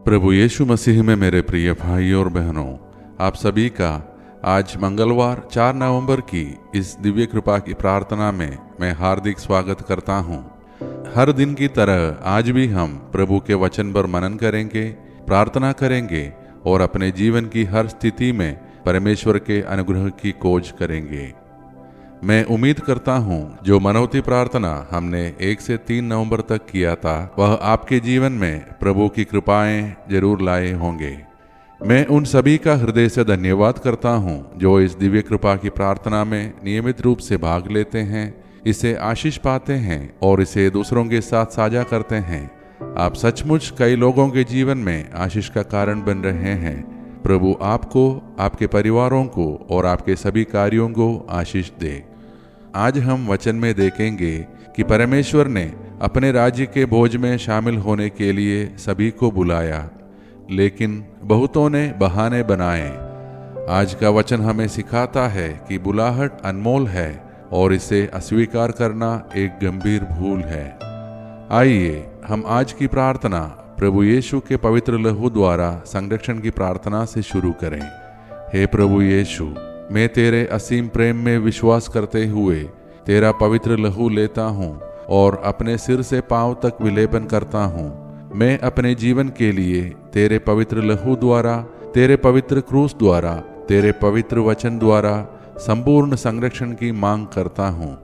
प्रभु यीशु मसीह में मेरे प्रिय भाई और बहनों, आप सभी का आज मंगलवार 4 नवंबर की इस दिव्य कृपा की प्रार्थना में मैं हार्दिक स्वागत करता हूं। हर दिन की तरह आज भी हम प्रभु के वचन पर मनन करेंगे, प्रार्थना करेंगे और अपने जीवन की हर स्थिति में परमेश्वर के अनुग्रह की खोज करेंगे। मैं उम्मीद करता हूं जो मनौती प्रार्थना हमने 1 से 3 नवंबर तक किया था वह आपके जीवन में प्रभु की कृपाएं जरूर लाए होंगे। मैं उन सभी का हृदय से धन्यवाद करता हूं जो इस दिव्य कृपा की प्रार्थना में नियमित रूप से भाग लेते हैं, इसे आशीष पाते हैं और इसे दूसरों के साथ साझा करते हैं। आप सचमुच कई लोगों के जीवन में आशीष का कारण बन रहे हैं। प्रभु आपको, आपके परिवारों को और आपके सभी कार्यों को आशीष दे। आज हम वचन में देखेंगे कि परमेश्वर ने अपने राज्य के भोज में शामिल होने के लिए सभी को बुलाया, लेकिन बहुतों ने बहाने बनाए। आज का वचन हमें सिखाता है कि बुलाहट अनमोल है और इसे अस्वीकार करना एक गंभीर भूल है। आइए हम आज की प्रार्थना प्रभु यीशु के पवित्र लहू द्वारा संरक्षण की प्रार्थना से शुरू करें। हे प्रभु यीशु, मैं तेरे असीम प्रेम में विश्वास करते हुए तेरा पवित्र लहू लेता हूँ और अपने सिर से पांव तक विलेपन करता हूँ। मैं अपने जीवन के लिए तेरे पवित्र लहू द्वारा, तेरे पवित्र क्रूस द्वारा, तेरे पवित्र वचन द्वारा संपूर्ण संरक्षण की मांग करता हूँ।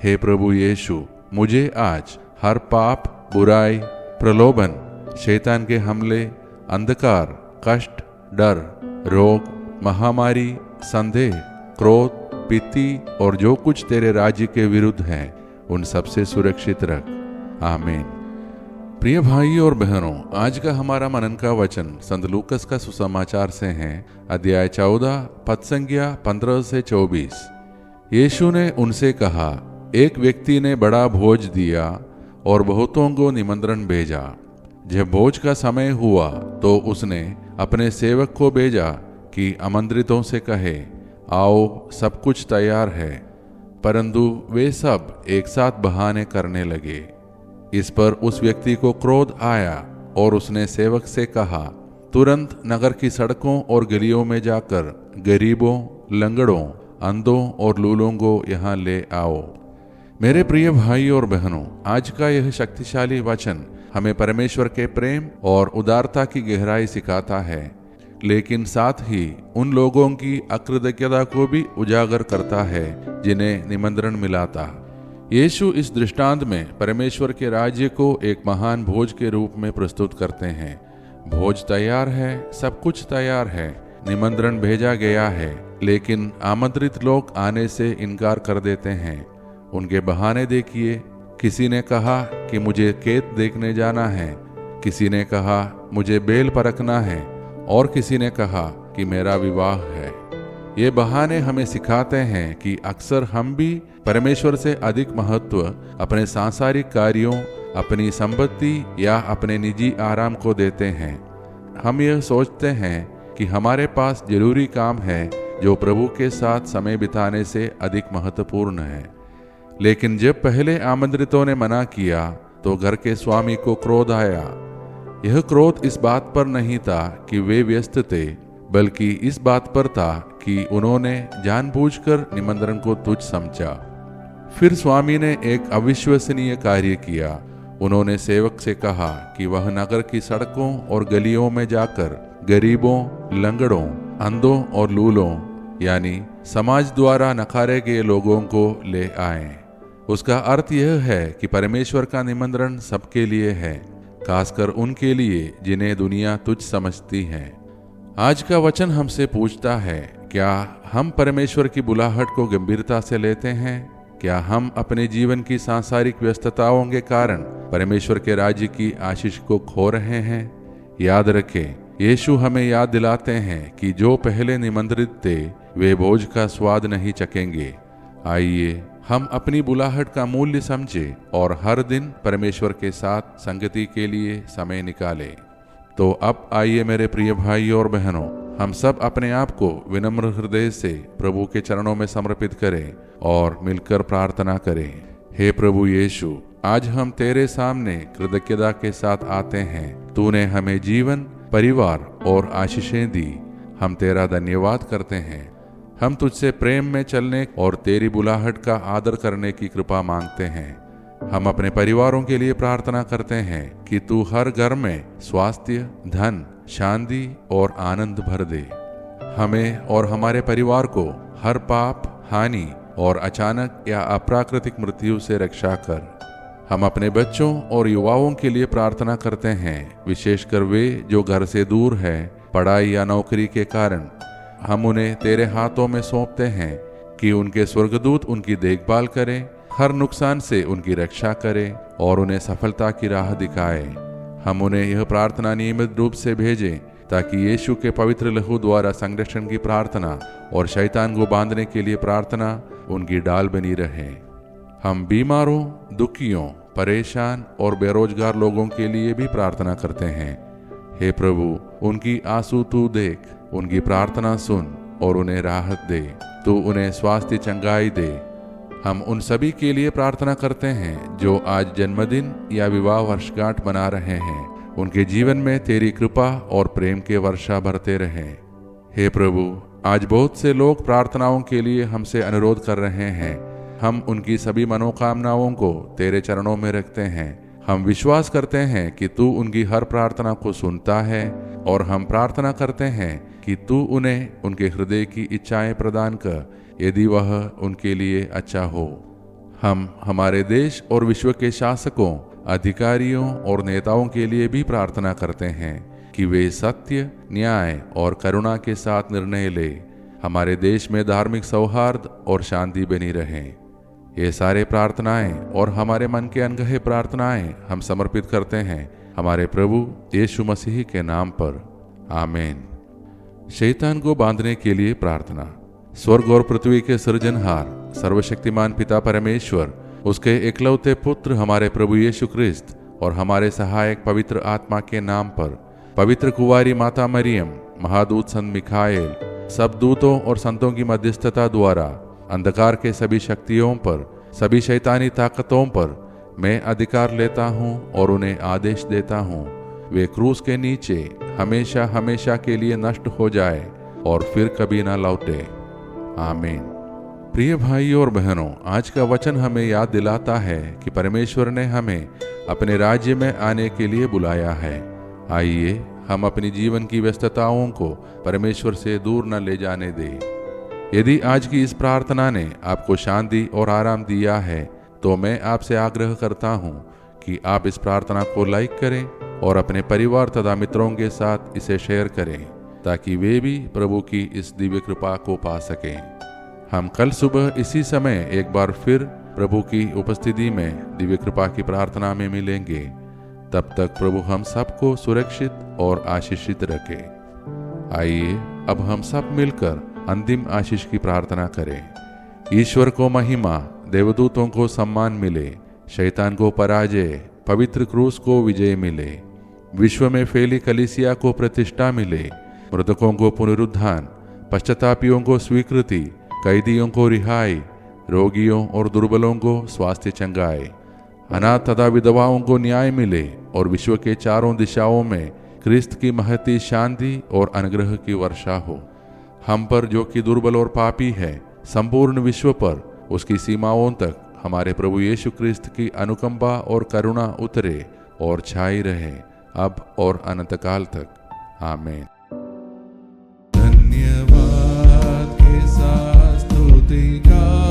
हे प्रभु यीशु, मुझे आज हर पाप, बुराई, प्रलोभन, शैतान के हमले, अंधकार, कष्ट, डर, रोग, महामारी, संदेह, क्रोध, पीति और जो कुछ तेरे राज्य के विरुद्ध है उन सबसे सुरक्षित रख। आमीन। प्रिय भाई और बहनों, आज का हमारा मनन का वचन संत लूकस का सुसमाचार से है, अध्याय 14 पद संख्या 15 से 24। यीशु ने उनसे कहा, एक व्यक्ति ने बड़ा भोज दिया और बहुतों को निमंत्रण भेजा। जब भोज का समय हुआ तो उसने अपने सेवक को भेजा कि आमंत्रितों से कहे, आओ, सब कुछ तैयार है। परंतु वे सब एक साथ बहाने करने लगे। इस पर उस व्यक्ति को क्रोध आया और उसने सेवक से कहा, तुरंत नगर की सड़कों और गलियों में जाकर गरीबों, लंगड़ों, अंधों और लूलों को यहाँ ले आओ। मेरे प्रिय भाई और बहनों, आज का यह शक्तिशाली वचन हमें परमेश्वर के प्रेम और उदारता की गहराई सिखाता है, लेकिन साथ ही उन लोगों की अकृतज्ञता को भी उजागर करता है जिन्हें निमंत्रण मिला था। यीशु इस दृष्टांत में परमेश्वर के राज्य को एक महान भोज के रूप में प्रस्तुत करते हैं। भोज तैयार है, सब कुछ तैयार है, निमंत्रण भेजा गया है, लेकिन आमंत्रित लोग आने से इनकार कर देते हैं। उनके बहाने देखिए। किसी ने कहा कि मुझे खेत देखने जाना है, किसी ने कहा मुझे बेल परखना है और किसी ने कहा कि मेरा विवाह है। ये बहाने हमें सिखाते हैं कि अक्सर हम भी परमेश्वर से अधिक महत्व अपने सांसारिक कार्यों, अपनी संपत्ति या अपने निजी आराम को देते हैं। हम यह सोचते हैं कि हमारे पास जरूरी काम है जो प्रभु के साथ समय बिताने से अधिक महत्वपूर्ण है। लेकिन जब पहले आमंत्रितों ने मना किया तो घर के स्वामी को क्रोध आया। यह क्रोध इस बात पर नहीं था कि वे व्यस्त थे, बल्कि इस बात पर था कि उन्होंने जानबूझकर निमंत्रण को तुच्छ समझा। फिर स्वामी ने एक अविश्वसनीय कार्य किया। उन्होंने सेवक से कहा कि वह नगर की सड़कों और गलियों में जाकर गरीबों, लंगड़ों, अंधों और लूलों यानी समाज द्वारा नकारे गए लोगों को ले आए। उसका अर्थ यह है कि परमेश्वर का निमंत्रण सबके लिए है, खासकर उनके लिए जिन्हें दुनिया तुच्छ समझती है। आज का वचन हमसे पूछता है, क्या हम परमेश्वर की बुलाहट को गंभीरता से लेते हैं? क्या हम अपने जीवन की सांसारिक व्यस्तताओं के कारण परमेश्वर के राज्य की आशीष को खो रहे हैं? याद रखें, यीशु हमें याद दिलाते हैं कि जो पहले निमंत्रित थे वे भोज का स्वाद नहीं चखेंगे। आइए हम अपनी बुलाहट का मूल्य समझें और हर दिन परमेश्वर के साथ संगति के लिए समय निकालें। तो अब आइए मेरे प्रिय भाई और बहनों, हम सब अपने आप को विनम्र हृदय से प्रभु के चरणों में समर्पित करें और मिलकर प्रार्थना करें। हे प्रभु यीशु, आज हम तेरे सामने कृतज्ञता के साथ आते हैं। तूने हमें जीवन, परिवार और आशीषें दी। हम तेरा धन्यवाद करते हैं। हम तुझसे प्रेम में चलने और तेरी बुलाहट का आदर करने की कृपा मांगते हैं। हम अपने परिवारों के लिए प्रार्थना करते हैं कि तू हर घर में स्वास्थ्य, धन, शांति और आनंद भर दे। हमें और हमारे परिवार को हर पाप, हानि और अचानक या अप्राकृतिक मृत्यु से रक्षा कर। हम अपने बच्चों और युवाओं के लिए प्रार्थना करते हैं, विशेषकर वे जो घर से दूर है, पढ़ाई या नौकरी के कारण। हम उन्हें तेरे हाथों में सौंपते हैं कि उनके स्वर्गदूत उनकी देखभाल करें, हर नुकसान से उनकी रक्षा करें और उन्हें सफलता की राह दिखाए। हम उन्हें यह प्रार्थना नियमित रूप से भेजें ताकि यीशु के पवित्र लहू द्वारा संरक्षण की प्रार्थना और शैतान को बांधने के लिए प्रार्थना उनकी डाल बनी रहे। हम बीमारों, दुखियों, परेशान और बेरोजगार लोगों के लिए भी प्रार्थना करते हैं। हे प्रभु, उनकी आंसू तू देख, उनकी प्रार्थना सुन और उन्हें राहत दे। तू उन्हें स्वास्थ्य, चंगाई दे। हम उन सभी के लिए प्रार्थना करते हैं जो आज जन्मदिन या विवाह वर्षगांठ मना रहे हैं। उनके जीवन में तेरी कृपा और प्रेम के वर्षा भरते रहें। हे प्रभु, आज बहुत से लोग प्रार्थनाओं के लिए हमसे अनुरोध कर रहे हैं। हम उनकी सभी मनोकामनाओं को तेरे चरणों में रखते हैं। हम विश्वास करते हैं कि तू उनकी हर प्रार्थना को सुनता है और हम प्रार्थना करते हैं कि तू उन्हें उनके हृदय की इच्छाएं प्रदान कर, यदि वह उनके लिए अच्छा हो। हम हमारे देश और विश्व के शासकों, अधिकारियों और नेताओं के लिए भी प्रार्थना करते हैं कि वे सत्य, न्याय और करुणा के साथ निर्णय ले। हमारे देश में धार्मिक सौहार्द और शांति बनी रहे। ये सारे प्रार्थनाएं और हमारे मन के अनकहे प्रार्थनाएं हम समर्पित करते हैं हमारे प्रभु यीशु मसीह के नाम पर। आमीन। शैतान को बांधने के लिए प्रार्थना। स्वर्ग और पृथ्वी के सृजनहार सर्वशक्तिमान पिता परमेश्वर, उसके एकलौते पुत्र हमारे प्रभु यीशु क्रिस्त और हमारे सहायक पवित्र आत्मा के नाम पर, पवित्र कुंवारी माता मरियम, महादूत संत मिखाएल, सब दूतों और संतों की मध्यस्थता द्वारा अंधकार के सभी शक्तियों पर, सभी शैतानी ताकतों पर मैं अधिकार लेता हूँ और उन्हें आदेश देता हूँ, वे क्रूस के नीचे हमेशा हमेशा के लिए नष्ट हो जाए और फिर कभी न लौटे। आमीन। प्रिय भाइयों और बहनों, आज का वचन हमें याद दिलाता है कि परमेश्वर ने हमें अपने राज्य में आने के लिए बुलाया है। आइए हम अपनी जीवन की व्यस्तताओं को परमेश्वर से दूर न ले जाने दें। यदि आज की इस प्रार्थना ने आपको शांति और आराम दिया है, तो मैं आपसे आग्रह करता हूँ कि आप इस प्रार्थना को लाइक करें और अपने परिवार तथा मित्रों के साथ इसे शेयर करें, ताकि वे भी प्रभु की इस दिव्य कृपा को पा सकें। हम कल सुबह इसी समय एक बार फिर प्रभु की उपस्थिति में दिव्य कृपा की प्रार्थना में मिलेंगे। तब तक प्रभु हम सबको सुरक्षित और आशीषित रखे। आइए अब हम सब मिलकर अंतिम आशीष की प्रार्थना करें। ईश्वर को महिमा, देवदूतों को सम्मान मिले, शैतान को पराजय, पवित्र क्रूस को विजय मिले, विश्व में फैली कलीसिया को प्रतिष्ठा मिले, मृतकों को पुनरुत्थान, पश्चातापियों को स्वीकृति, कैदियों को रिहाई, रोगियों और दुर्बलों को स्वास्थ्य चंगाई, अनाथ तथा विधवाओं को न्याय मिले और विश्व के चारों दिशाओं में क्रिस्त की महती शांति और अनुग्रह की वर्षा हो। हम पर जो कि दुर्बल और पापी है, संपूर्ण विश्व पर उसकी सीमाओं तक हमारे प्रभु यीशु क्रिस्त की अनुकंपा और करुणा उतरे और छाई रहे, अब और अनंत काल तक। आमीन। धन्यवाद के साथ स्तुति का